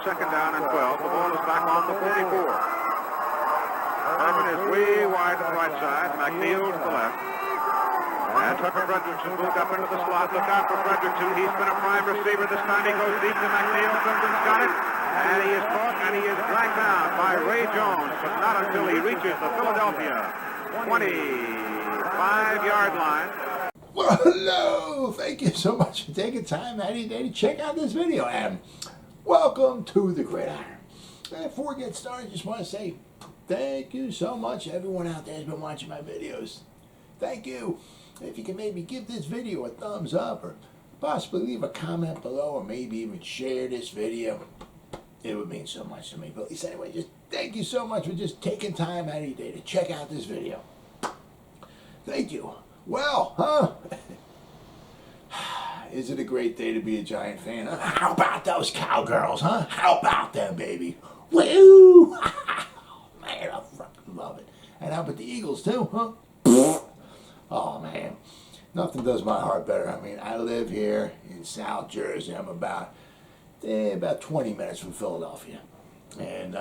second down and 12. The ball is back on the 44. Herman is way wide to the right side. McNeil to the left. And Tucker Frederickson moved up into the slot. Look out for Frederickson. He's been a prime receiver. This time he goes deep to McNeil. Clemson's got it. And he is caught and he is dragged down by Ray Jones, but not until he reaches the Philadelphia 25-yard line. Well, hello. Thank you so much for taking time out of your day to check out this video. And welcome to the Gridiron. Before we get started, I just want to say thank you so much. Everyone out there has been watching my videos. Thank you. If you can maybe give this video a thumbs up or possibly leave a comment below or maybe even share this video, it would mean so much to me. But at least anyway, just thank you so much for just taking time out of your day to check out this video. Thank you. Well, is it a great day to be a Giant fan? Huh? How about those Cowgirls, huh? How about them, baby? Woo! Man, I fucking love it. And how about the Eagles, too, huh? Oh, man. Nothing does my heart better. I mean, I live here in South Jersey. I'm about 20 minutes from Philadelphia. And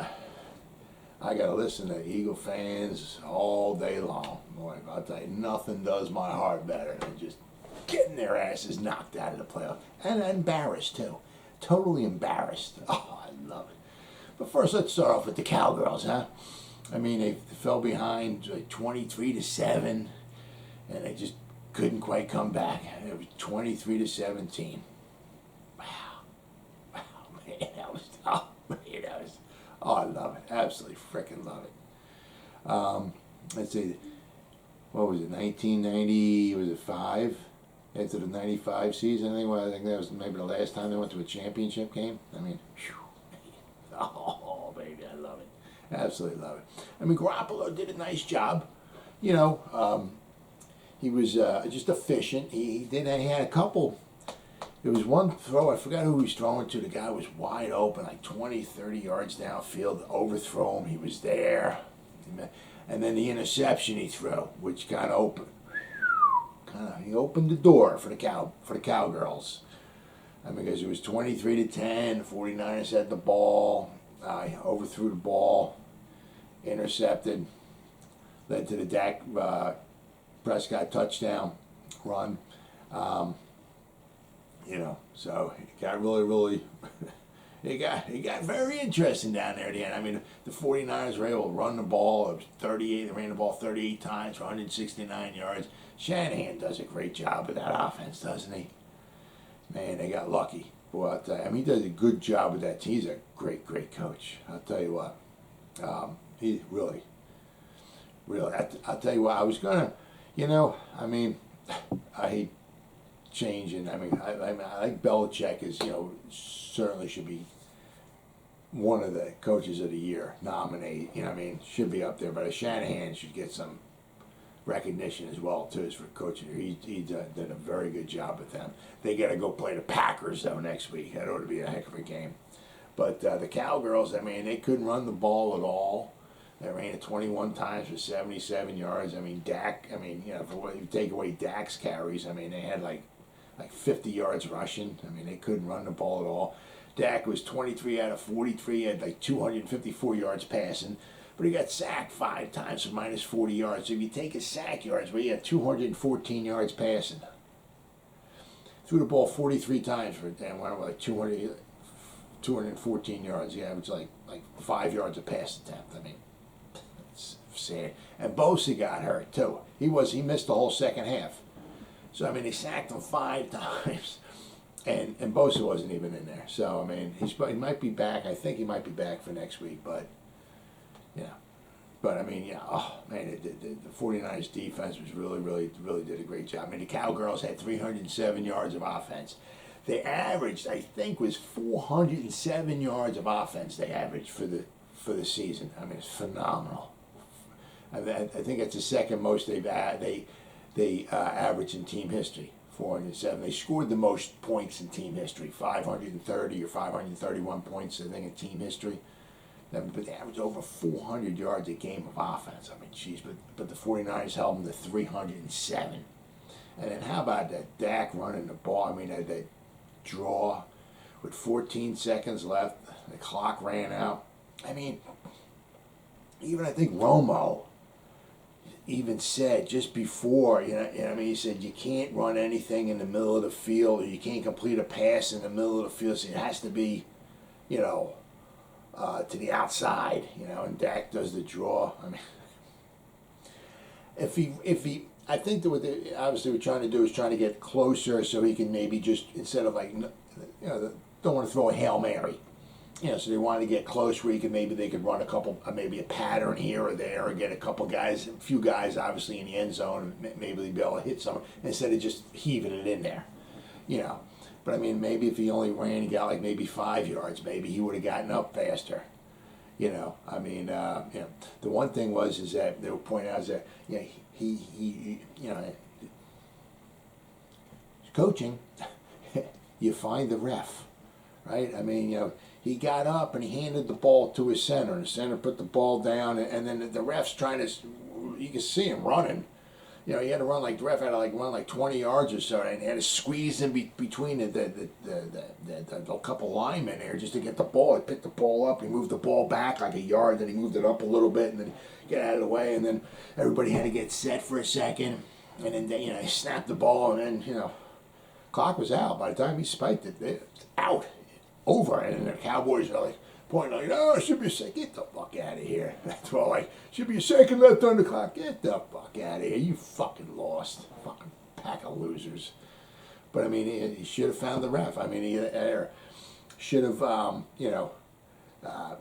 I got to listen to Eagle fans all day long. Boy, I'll tell you, nothing does my heart better than just getting their asses knocked out of the playoffs. And embarrassed, too. Totally embarrassed. Oh, I love it. But first, let's start off with the Cowgirls, huh? I mean, they fell behind like 23-7, and they just couldn't quite come back. It was 23-17. Wow. Wow, man, that was, oh, man, that was, oh, I love it. Absolutely freaking love it. Let's see, what was it, 1990, was it 5? After the 95 season, anyway, I think that was maybe the last time they went to a championship game. I mean, whew. Oh, baby, I love it. Absolutely love it. I mean, Garoppolo did a nice job. You know, he was just efficient. He had a couple. There was one throw, I forgot who he was throwing to. The guy was wide open, like 20, 30 yards downfield. Overthrow him, he was there. And then the interception he threw, which kind of opened. He opened the door for the Cowgirls. I mean, because it was 23-10, 49ers had the ball, overthrew the ball, intercepted, led to the Dak Prescott touchdown run. You know, so it got really, it got very interesting down there at the end. I mean, the 49ers were able to run the ball. It was 38. They ran the ball 38 times for 169 yards. Shanahan does a great job with that offense, doesn't he? Man, they got lucky. Boy, I mean, he does a good job with that team. He's a great coach. I'll tell you what. He really. I'll tell you what. I was gonna, you know, I mean, I hate changing. I mean, I like Belichick is, you know, certainly should be one of the coaches of the year nominated. You know, what I mean, should be up there. But Shanahan should get some recognition as well too, as for coaching. He did a very good job with them. They got to go play the Packers though next week. That ought to be a heck of a game. But the Cowgirls, I mean, they couldn't run the ball at all. They ran it 21 times for 77 yards. I mean, Dak. I mean, you know, for what you take away Dak's carries, I mean, they had like 50 yards rushing. I mean, they couldn't run the ball at all. Dak was 23 out of 43. He had like 254 yards passing. But he got sacked 5 times for minus 40 yards. So if you take his sack yards, well, he had 214 yards passing. Threw the ball 43 times for like 214 yards. He averaged like 5 yards a pass attempt. I mean, it's sad. And Bosa got hurt too. He missed the whole second half. So I mean, they sacked him 5 times, and Bosa wasn't even in there. So I mean, he might be back. I think he might be back for next week, but. Yeah, but I mean, yeah, oh man, the 49ers defense was really did a great job. I mean, the Cowgirls had 307 yards of offense. They averaged, I think, was 407 yards of offense. They averaged for the season. I mean, it's phenomenal. I think that's the second most they averaged in team history. 407. They scored the most points in team history. 530 or 531 points, I think, in team history. But they averaged over 400 yards a game of offense. I mean, geez, but the 49ers held them to 307. And then how about that Dak running the ball? I mean, that draw with 14 seconds left. The clock ran out. I mean, even I think Romo even said just before, he said you can't run anything in the middle of the field, or you can't complete a pass in the middle of the field. So it has to be, to the outside, and Dak does the draw. I mean, if he, I think that what they obviously were trying to do is trying to get closer so he can maybe just, instead of don't want to throw a Hail Mary. So they wanted to get close where they could run a couple, maybe a pattern here or there, or get a few guys obviously in the end zone, and maybe they'd be able to hit someone instead of just heaving it in there, But I mean, maybe if he only ran, he got like maybe 5 yards, maybe he would have gotten up faster. I mean, the one thing is that they were pointing out is that, he coaching, you find the ref, right? I mean, he got up and he handed the ball to his center, and the center put the ball down, and then the ref's trying to, you can see him running. He had to run the ref had to run like 20 yards or so, and he had to squeeze in between the couple linemen there just to get the ball. He picked the ball up, he moved the ball back like a yard, then he moved it up a little bit, and then get out of the way, and then everybody had to get set for a second, and then he snapped the ball, and then clock was out. By the time he spiked it, it's out, over, and the Cowboys are like pointing like, "Oh, it should be a second. Get the fuck out of here." That's all should be a second left on the clock. Get the fuck out of here. You fucking lost. Fucking pack of losers. But I mean, he should have found the ref. I mean, he should have,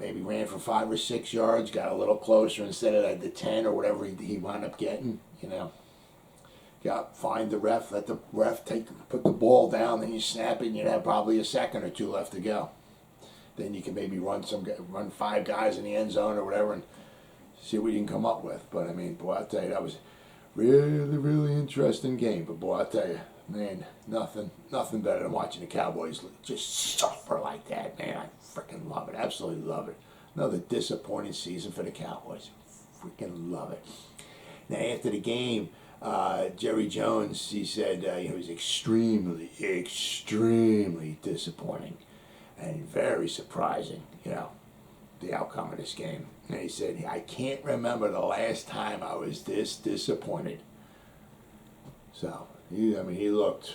maybe ran for 5 or 6 yards, got a little closer instead of the 10 or whatever he wound up getting. Find the ref, let the ref put the ball down, then you snap it, and you'd have probably a second or two left to go. Then you can maybe run 5 guys in the end zone or whatever and see what you can come up with. But I mean, boy, I'll tell you, that was really, really interesting game. But boy, I'll tell you, man, nothing better than watching the Cowboys just suffer like that, man. I freaking love it, absolutely love it. Another disappointing season for the Cowboys. Freaking love it. Now, after the game, Jerry Jones, he said it was extremely, extremely disappointing and very surprising, the outcome of this game. And he said, I can't remember the last time I was this disappointed. So, he looked,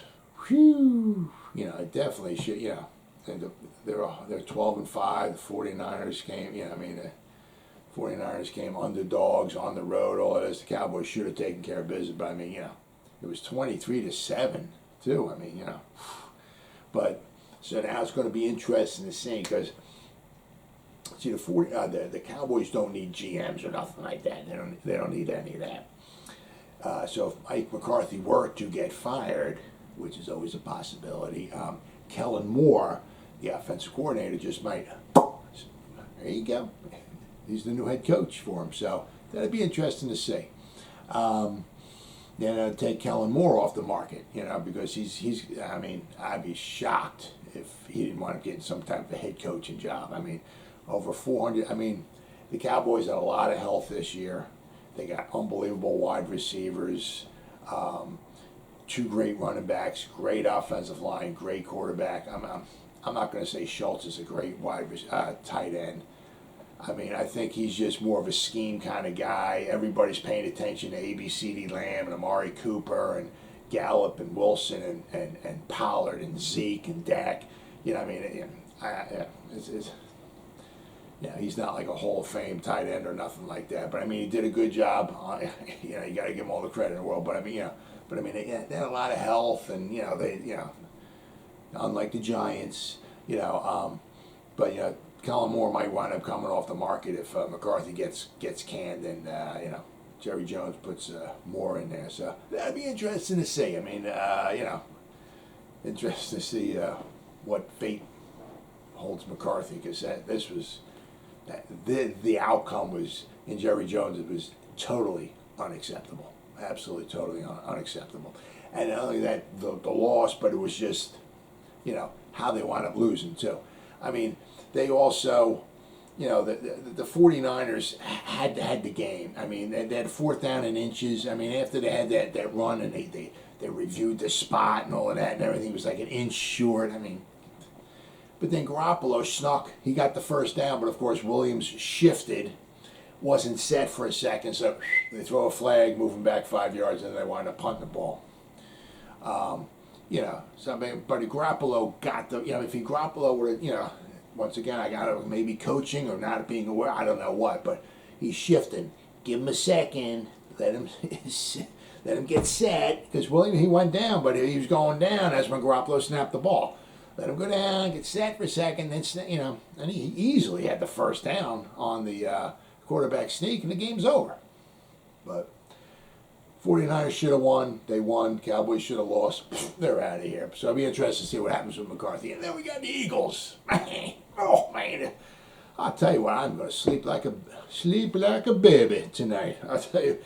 it definitely should, and they're 12-5, the 49ers came, the 49ers came underdogs on the road, all of this. The Cowboys should have taken care of business, but I mean, it was 23-7 too. I mean, but so now it's going to be interesting to see, because see the Cowboys don't need GMs or nothing like that. They don't need any of that. So if Mike McCarthy were to get fired, which is always a possibility, Kellen Moore, the offensive coordinator, just might. There you go. He's the new head coach for him, so that'd be interesting to see. Then take Kellen Moore off the market, because he's. I mean, I'd be shocked if he didn't want to get some type of a head coaching job. I mean, over 400. I mean, the Cowboys had a lot of health this year. They got unbelievable wide receivers, 2 great running backs, great offensive line, great quarterback. I'm not going to say Schultz is a great tight end. I mean, I think he's just more of a scheme kind of guy. Everybody's paying attention to ABCD Lamb and Amari Cooper and Gallup and Wilson and Pollard and Zeke and Dak. He's not like a Hall of Fame tight end or nothing like that. But I mean, he did a good job. You got to give him all the credit in the world. But I mean, they had a lot of health, and unlike the Giants, but Kellen Moore might wind up coming off the market if McCarthy gets canned, and Jerry Jones puts Moore in there. So that'd be interesting to see. I mean, interesting to see what fate holds McCarthy, because the outcome was, in Jerry Jones, it was totally unacceptable, absolutely totally unacceptable. And not only that, the loss, but it was just how they wound up losing too. I mean, they also, the 49ers had the game. I mean, they had 4th down and inches. I mean, after they had that run, and they reviewed the spot and all of that, and everything was like an inch short. I mean, But then Garoppolo snuck. He got the first down, but of course Williams shifted, wasn't set for a second, so they throw a flag, moving back 5 yards, and they wind up punting the ball. So I mean, but Garoppolo got the, if he Garoppolo were, once again, I got it maybe coaching or not being aware, I don't know what, but he's shifting. Give him a second, let him get set, because Williams, he went down, but he was going down as when Garoppolo snapped the ball. Let him go down, get set for a second, then, and he easily had the first down on the quarterback sneak, and the game's over. But 49ers should have won. They won. Cowboys should have lost. They're out of here. So I'll be interested to see what happens with McCarthy. And then we got the Eagles. Oh, man. I'll tell you what, I'm going to sleep like a baby tonight. I'll tell you.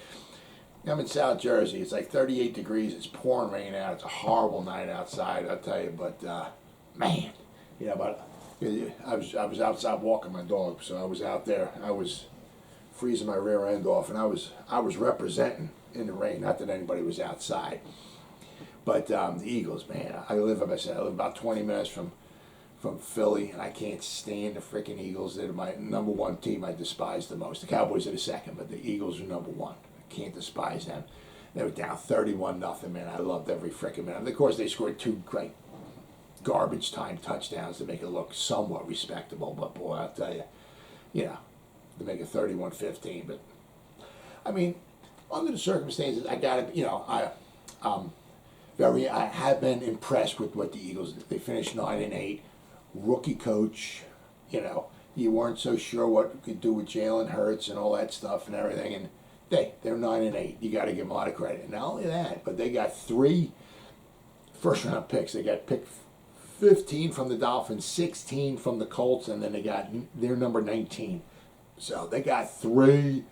I'm in South Jersey. It's like 38 degrees. It's pouring rain out. It's a horrible night outside, I'll tell you. But, man, but I was outside walking my dog, so I was out there. I was freezing my rear end off, and I was representing in the rain. Not that anybody was outside, but the Eagles, man. I live about 20 minutes from Philly, and I can't stand the freaking Eagles. They're my number one team. I despise the most. The Cowboys are the second, but the Eagles are number one. I can't despise them. They were down 31-0, man. I loved every freaking minute. And of course, they scored 2 great garbage time touchdowns to make it look somewhat respectable. But boy, I'll tell you, to make it 31-15. But I mean, under the circumstances, I gotta, I have been impressed with what the Eagles did. They finished 9-8. Rookie coach, you weren't so sure what you could do with Jalen Hurts and all that stuff and everything, and they're 9-8. You got to give them a lot of credit. And not only that, but they got 3 first-round picks. They got pick 15 from the Dolphins, 16 from the Colts, and then they got their number 19. So they got 3,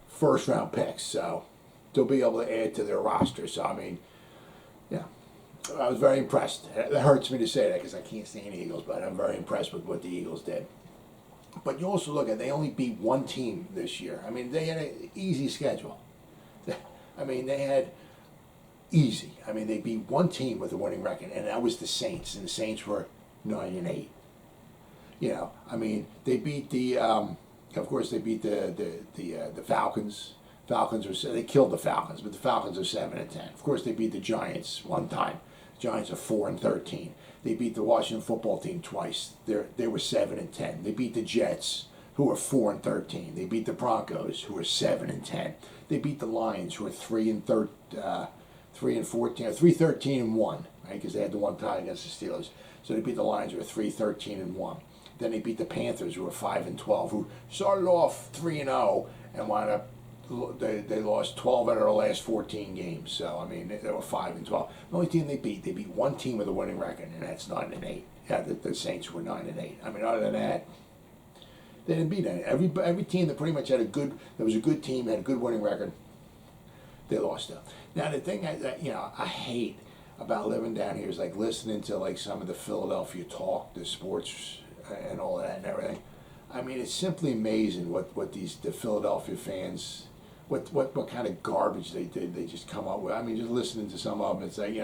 first-round picks. So they'll be able to add to their roster. So, I mean, I was very impressed. It hurts me to say that because I can't stand the Eagles, but I'm very impressed with what the Eagles did. But you also look at, they only beat 1 team this year. I mean, they had an easy schedule. I mean, they had easy. I mean, they beat 1 team with a winning record, and that was the Saints, and the Saints were 9-8. I mean, they beat the, of course, they beat the Falcons. They killed the Falcons, but the Falcons are 7-10. Of course, they beat the Giants 1 time. The Giants are 4-13. They beat the Washington football team twice. They were 7-10. They beat the Jets, who were 4-13. They beat the Broncos, who were 7-10. They beat the Lions, who were 3-14, 3-13-1, right? Because they had the 1 tie against the Steelers. So they beat the Lions, who were 3-13-1. Then they beat the Panthers, who were 5-12, who started off 3-0 and wound up. They lost 12 out of their last 14 games. So, I mean, they were 5-12. The only team they beat 1 team with a winning record, and that's 9-8. Yeah, the Saints were 9-8. I mean, other than that, they didn't beat any. Every team that pretty much had that was a good team, had a good winning record, they lost them. Now, the thing I hate about living down here is like listening to like some of the Philadelphia talk, the sports and all that and everything. I mean, it's simply amazing what the Philadelphia fans, what kind of garbage they just come up with. I mean, just listening to some of them, it's like,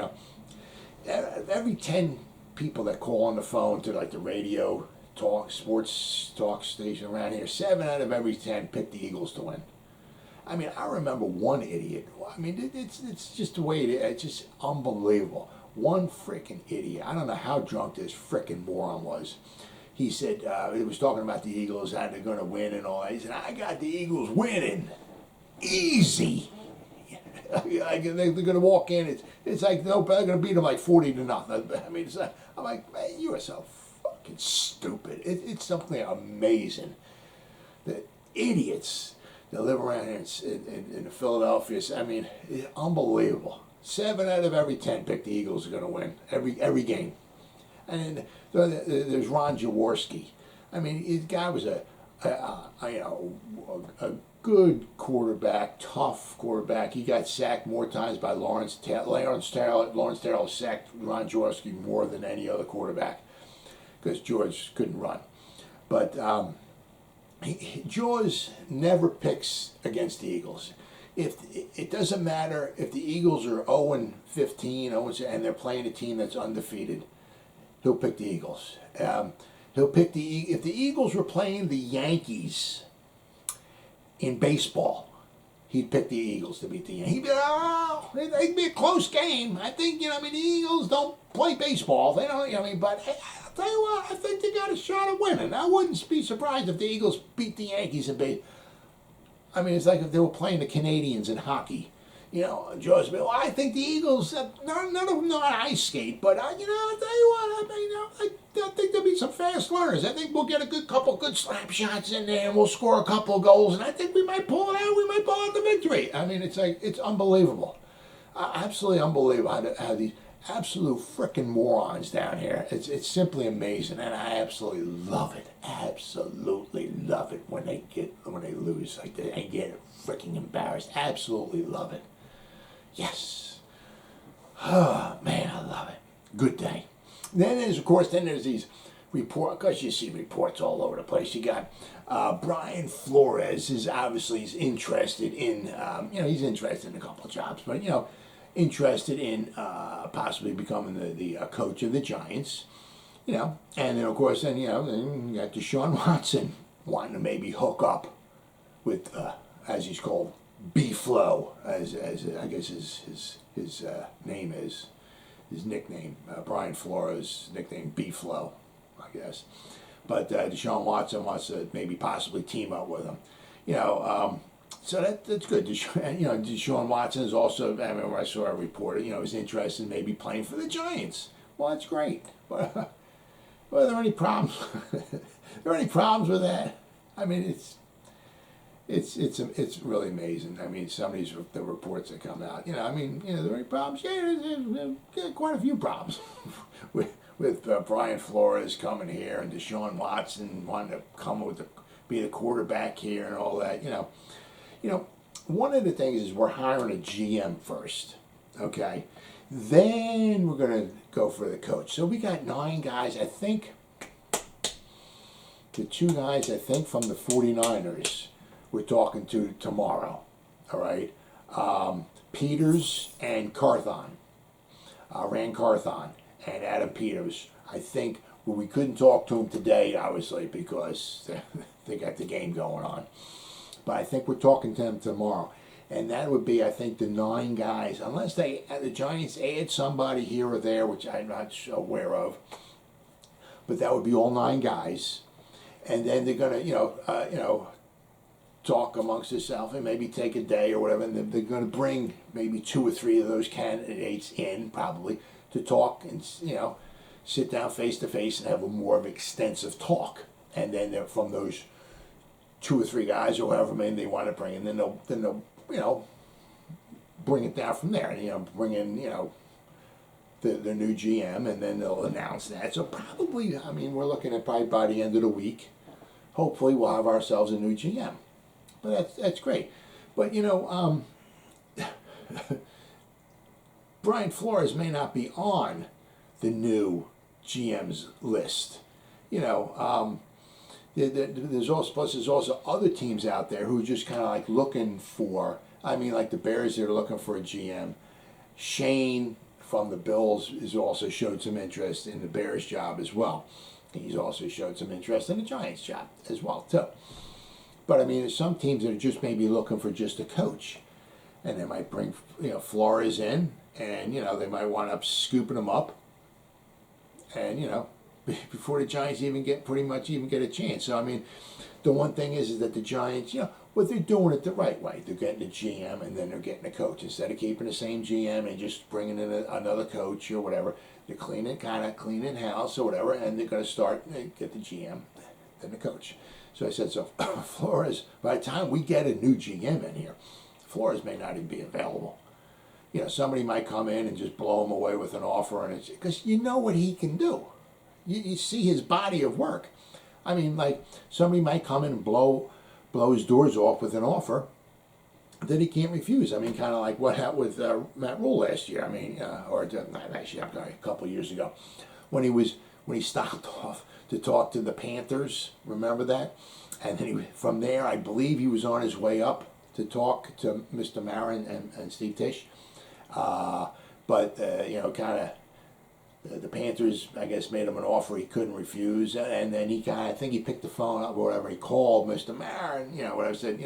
every 10 people that call on the phone to like the radio talk, sports talk station around here, 7 out of every 10 pick the Eagles to win. I mean, I remember one idiot. I mean, it's just the way it is. It's just unbelievable. One freaking idiot. I don't know how drunk this freaking moron was. He said, he was talking about the Eagles, how they're going to win and all that. He said, I got the Eagles winning. Easy. Like, they're going to walk in. It's like, they're going to beat them like 40-0. I mean, it's like, I'm like, man, you are so fucking stupid. It's something amazing. The idiots that live around here in Philadelphia, I mean, it's unbelievable. 7 out of every 10 pick the Eagles are going to win every game. And then there's Ron Jaworski. I mean, the guy was a good quarterback, tough quarterback. He got sacked more times by Lawrence Taylor. Lawrence Taylor sacked Ron Jaworski more than any other quarterback because George couldn't run. But Jaws never picks against the Eagles. If it doesn't matter if the Eagles are 0-15, and they're playing a team that's undefeated. he'll pick the Eagles. He'll pick if the Eagles were playing the Yankees in baseball, he'd pick the Eagles to beat the Yankees. He'd be like, oh, it'd be a close game. I think, the Eagles don't play baseball. They don't, but hey, I'll tell you what, I think they got a shot at winning. I wouldn't be surprised if the Eagles beat the Yankees in baseball. It's like if they were playing the Canadians in hockey. George, I think the Eagles, none of them know how to ice skate, but, I'll tell you what, I think there'll be some fast learners. I think we'll get a couple good slap shots in there, and we'll score a couple of goals, and I think we might pull it out. We might pull out the victory. It's unbelievable. Absolutely unbelievable how these absolute frickin' morons down here. It's simply amazing, and I absolutely love it. Absolutely love it when they lose like that and get frickin' embarrassed. Absolutely love it. Yes. Oh, man, I love it. Good day. Then there's these reports, because you see reports all over the place. You got Brian Flores he's interested in, he's interested in a couple of jobs, but, interested in possibly becoming the coach of the Giants, and then, of course, then you got Deshaun Watson wanting to maybe hook up with, as he's called, B-Flow, as I guess his name is, his nickname, Brian Flores' nickname, B-Flow, I guess. But Deshaun Watson wants to maybe possibly team up with him. So that's good. Deshaun Watson is also, I saw a report, is interested in maybe playing for the Giants. Well, that's great. But are there any problems? Are there any problems with that? It's really amazing. Some of these the reports that come out. Are there any problems? Yeah, there's quite a few problems with Brian Flores coming here and Deshaun Watson wanting to come be the quarterback here and all that. One of the things is we're hiring a GM first, okay? Then we're going to go for the coach. So we got 9 guys. I think the 2 guys, from the 49ers we're talking to tomorrow, all right? Peters and Carthon, Rand Carthon and Adam Peters. I think we couldn't talk to them today, obviously, because they got the game going on. But I think we're talking to them tomorrow. And that would be, I think, the 9 guys, unless the Giants add somebody here or there, which I'm not aware of. But that would be all 9 guys. And then they're going to, talk amongst themselves and maybe take a day or whatever. And they're going to bring maybe 2 or 3 of those candidates in, probably, to talk and, sit down face to face and have a more of extensive talk. And then from those 2 or 3 guys or however many they want to bring, and then they'll bring it down from there, and bring in the new GM, and then they'll announce that. So probably, we're looking at probably by the end of the week, hopefully we'll have ourselves a new GM. But that's great. But Brian Flores may not be on the new GM's list. There's also other teams out there who are just kind of like looking for, like the Bears, they're looking for a GM. Shane from the Bills has also showed some interest in the Bears job as well. He's also showed some interest in the Giants job as well, too. But there's some teams that are just maybe looking for just a coach. And they might bring, Flores in, and, they might wind up scooping him up. And, before the Giants even get a chance. So, the one thing is that the Giants, what they're doing it the right way. They're getting a GM and then they're getting a coach. Instead of keeping the same GM and just bringing in another coach or whatever, they're cleaning house or whatever, and they're going to start, get the GM, then the coach. So I said, Flores, by the time we get a new GM in here, Flores may not even be available. Somebody might come in and just blow him away with an offer, and it's because you know what he can do. You see his body of work. Somebody might come in and blow his doors off with an offer that he can't refuse. Kind of like what happened with Matt Rule last year. A couple of years ago, when he stopped off to talk to the Panthers. Remember that? And then from there, I believe he was on his way up to talk to Mr. Marin and Steve Tisch. Kind of the Panthers, I guess, made him an offer he couldn't refuse, and then I think he picked the phone up or whatever. He called Mr. Mara, and whatever, said,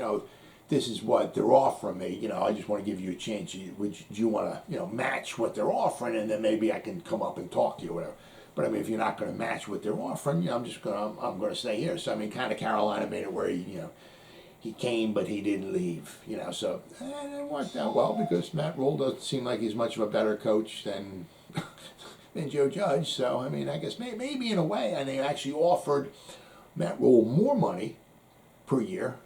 this is what they're offering me. I just want to give you a chance. Do you want to, match what they're offering, and then maybe I can come up and talk to you or whatever. But I mean, if you're not going to match what they're offering, I'm going to stay here. So I mean, kind of Carolina made it where he came, but he didn't leave. So and it worked out well because Matt Rule doesn't seem like he's much of a better coach than Joe Judge. So I mean, I guess maybe in a way, and they actually offered Matt Rule more money per year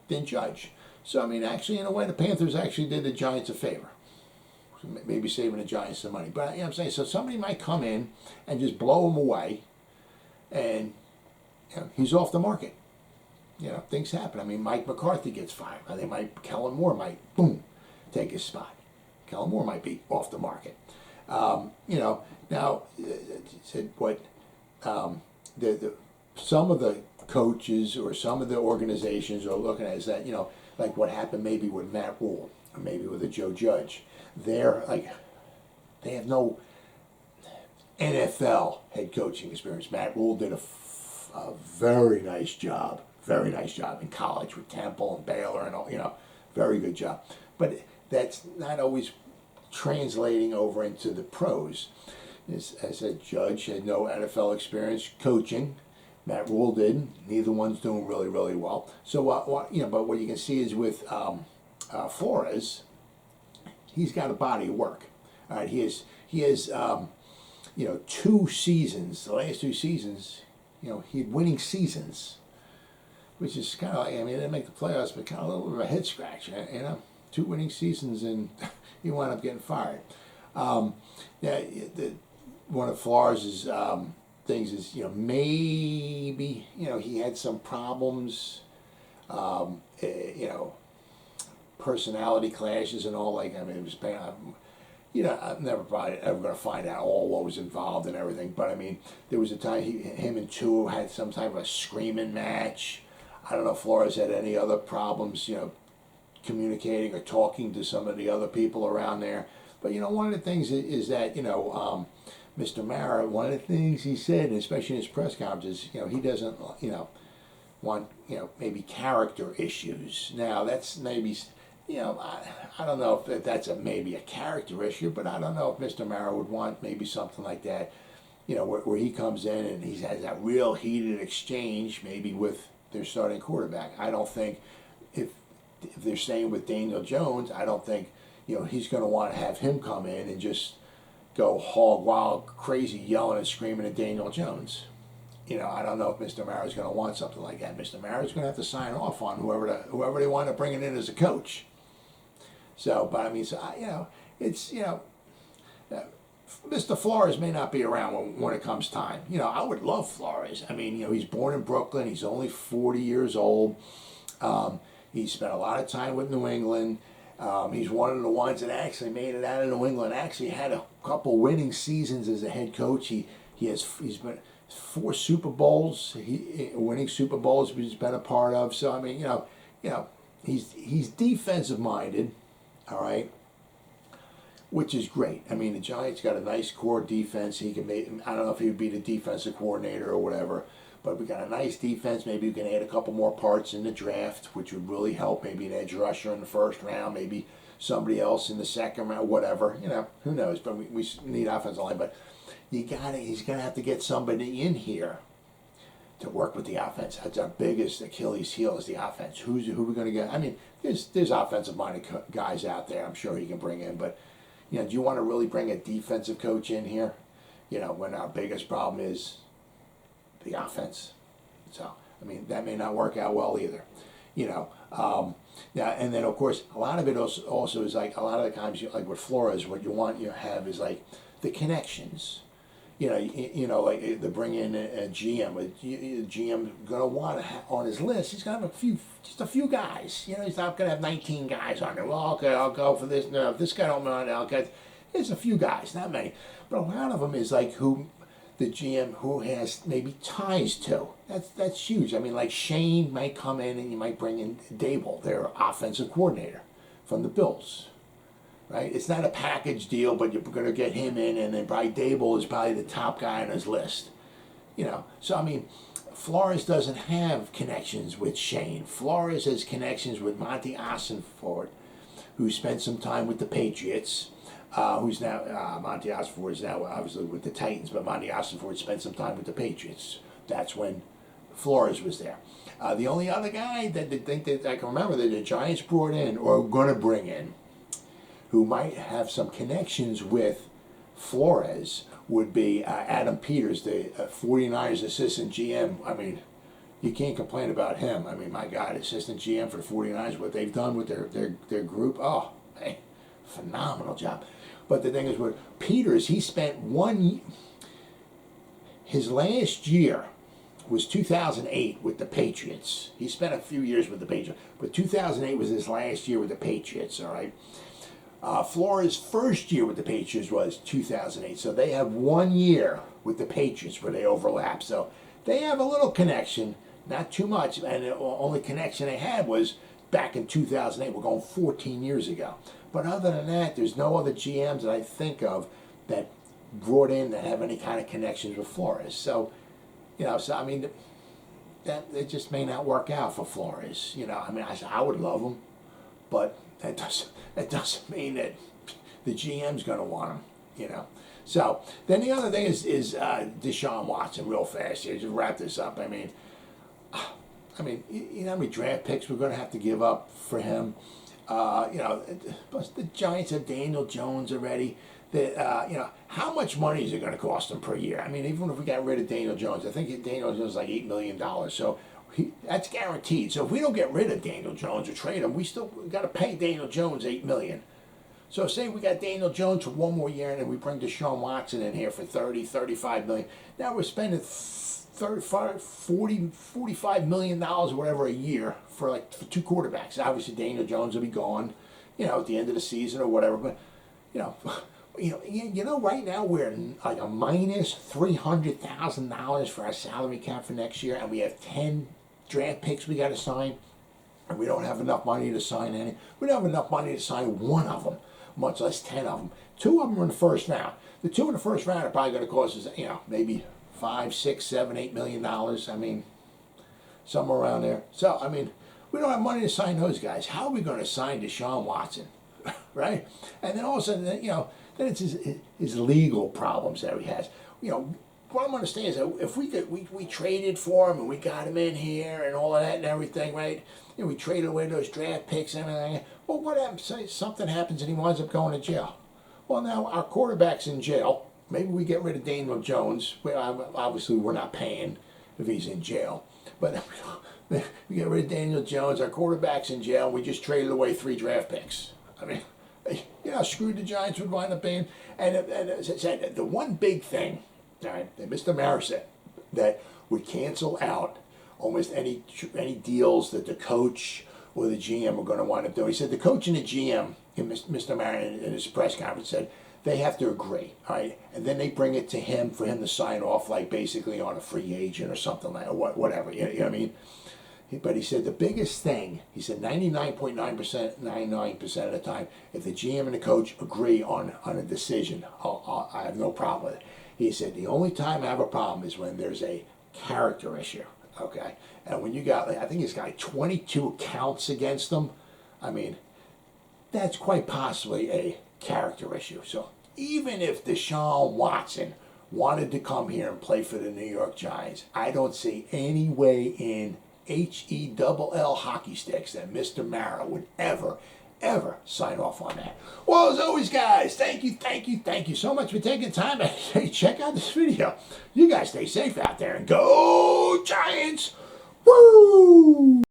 than Judge. So I mean, actually, in a way, the Panthers actually did the Giants a favor. Maybe saving the Giants some money. But I'm saying, so somebody might come in and just blow him away, and he's off the market. Things happen. I mean, Mike McCarthy gets fired. I think Kellen Moore might, boom, take his spot. Kellen Moore might be off the market. Now, said what some of the coaches or some of the organizations are looking at is that, like what happened maybe with Matt Rule or maybe with a Joe Judge. They have no NFL head coaching experience. Matt Rule did a very nice job in college with Temple and Baylor and all, very good job. But that's not always translating over into the pros. As I said, Judge had no NFL experience coaching. Matt Rule did. Neither one's doing really, really well. So but what you can see is with Flores, he's got a body of work. All right, he has 2 seasons. The last 2 seasons, he had winning seasons, which is kind of like, I mean, they didn't make the playoffs, but kind of a little bit of a head scratch. 2 winning seasons, and he wound up getting fired. One of Flores' things is, maybe, he had some problems, personality clashes and all, like, I mean, it was bad. I'm never probably ever going to find out all what was involved and everything, but I mean, there was a time him and Tua had some type of a screaming match. I don't know if Flores had any other problems, communicating or talking to some of the other people around there. But, one of the things is that, Mr. Mara, one of the things he said, and especially in his press conferences, he doesn't, want, maybe character issues. Now, that's maybe, I don't know if that's maybe a character issue, but I don't know if Mr. Mara would want maybe something like that, where he comes in and he has that real heated exchange maybe with their starting quarterback. I don't think if they're staying with Daniel Jones, I don't think, he's going to want to have him come in and just go hog wild, crazy, yelling and screaming at Daniel Jones. I don't know if Mr. Mara's going to want something like that. Mr. Mara's going to have to sign off on whoever they want to bring in as a coach. So, but I mean, it's, Mr. Flores may not be around when it comes time. I would love Flores. I mean, he's born in Brooklyn. He's only 40 years old. He spent a lot of time with New England. He's one of the ones that actually made it out of New England. Actually had a couple winning seasons as a head coach. He's been 4 Super Bowls. Winning Super Bowls he's been a part of. So I mean, he's defensive minded. All right, which is great. I mean, the Giants got a nice core defense. He can make. I don't know if he would be the defensive coordinator or whatever. But we got a nice defense. Maybe we can add a couple more parts in the draft, which would really help. Maybe an edge rusher in the first round, maybe somebody else in the second round, whatever. Who knows? But we need offensive line. But he's gonna have to get somebody in here to work with the offense. That's our biggest Achilles heel is the offense. Who are we gonna get? I mean, there's offensive minded guys out there. I'm sure he can bring in. But do you want to really bring a defensive coach in here? When our biggest problem is the offense. So, I mean, that may not work out well either. And then, of course, a lot of it also is like, a lot of the times, like with Flores, what you have is like the connections. Like to bring in a GM. A GM going to want to on his list, he's going to have just a few guys. He's not going to have 19 guys on there. Well, okay, I'll go for this. No, if this guy don't mind, I'll get. There's a few guys, not many. But a lot of them is like who the GM who has maybe ties to. That's huge. I mean, like Shane might come in and you might bring in Dable, their offensive coordinator from the Bills. right? It's not a package deal, but you're going to get him in, and then probably Dable is probably the top guy on his list. So I mean, Flores doesn't have connections with Shane. Flores has connections with Monty Ossenford, who spent some time with the Patriots, who's now, Monty Ossenford is now obviously with the Titans, but Monty Ossenford spent some time with the Patriots. That's when Flores was there. The only other guy that I can remember that the Giants brought in, or going to bring in, who might have some connections with Flores, would be Adam Peters, the 49ers assistant GM. I mean, you can't complain about him. I mean, my God, assistant GM for the 49ers, what they've done with their group, oh, hey, phenomenal job. But the thing is, with Peters, he spent his last year was 2008 with the Patriots. He spent a few years with the Patriots, but 2008 was his last year with the Patriots, all right? Flores' first year with the Patriots was 2008, so they have 1 year with the Patriots where they overlap. So they have a little connection, not too much, and the only connection they had was back in 2008. We're going 14 years ago. But other than that, there's no other GMs that I think of that brought in that have any kind of connections with Flores. So, I mean, that it just may not work out for Flores. I mean, I would love him, but that doesn't mean that the GM's going to want him, So then the other thing is Deshaun Watson, real fast here. Just wrap this up. I mean, you know how many draft picks we're going to have to give up for him? Plus the Giants have Daniel Jones already. How much money is it going to cost them per year? I mean, even if we got rid of Daniel Jones, I think Daniel Jones is like $8 million. So that's guaranteed. So if we don't get rid of Daniel Jones or trade him, we got to pay Daniel Jones $8 million. So say we got Daniel Jones for 1 more year, and then we bring Deshaun Watson in here for $35 million. Now we're spending $45 million or whatever a year for 2 quarterbacks. Obviously Daniel Jones will be gone, at the end of the season or whatever. But right now we're like a minus $300,000 for our salary cap for next year, and we have 10 draft picks we got to sign, and we don't have enough money to sign any. We don't have enough money to sign one of them, much less 10 of them. 2 of them are in the first round. The 2 in the first round are probably going to cost us, maybe $5, $6, $7, $8 million. I mean, somewhere around there. So, I mean, we don't have money to sign those guys. How are we going to sign Deshaun Watson, right? And then all of a sudden, then it's his legal problems that he has. What I'm understanding is that if we traded for him and we got him in here and all of that and everything, right? We traded away those draft picks and everything. Well, what happens? Say something happens and he winds up going to jail. Well, now our quarterback's in jail. Maybe we get rid of Daniel Jones. Well, obviously, we're not paying if he's in jail. But we get rid of Daniel Jones. Our quarterback's in jail. We just traded away 3 draft picks. I mean, how screwed the Giants would wind up being. And as I said, the one big thing, all right, that Mr. Mara said, that would cancel out almost any deals that the coach or the GM are going to wind up doing. He said the coach and the GM, Mr. Mara in his press conference said, they have to agree, all right? And then they bring it to him for him to sign off, like basically on a free agent or something like, or whatever, you know what I mean? But he said the biggest thing, he said 99% of the time, if the GM and the coach agree on a decision, I have no problem with it. He said the only time I have a problem is when there's a character issue, okay? And when you got, I think he's got 22 counts against him, I mean, that's quite possibly a character issue. So even if Deshaun Watson wanted to come here and play for the New York Giants, I don't see any way in HELL hockey sticks that Mr. Mara would ever sign off on that. Well, as always, guys, thank you so much for taking time to check out this video. You guys stay safe out there and go Giants! Woo!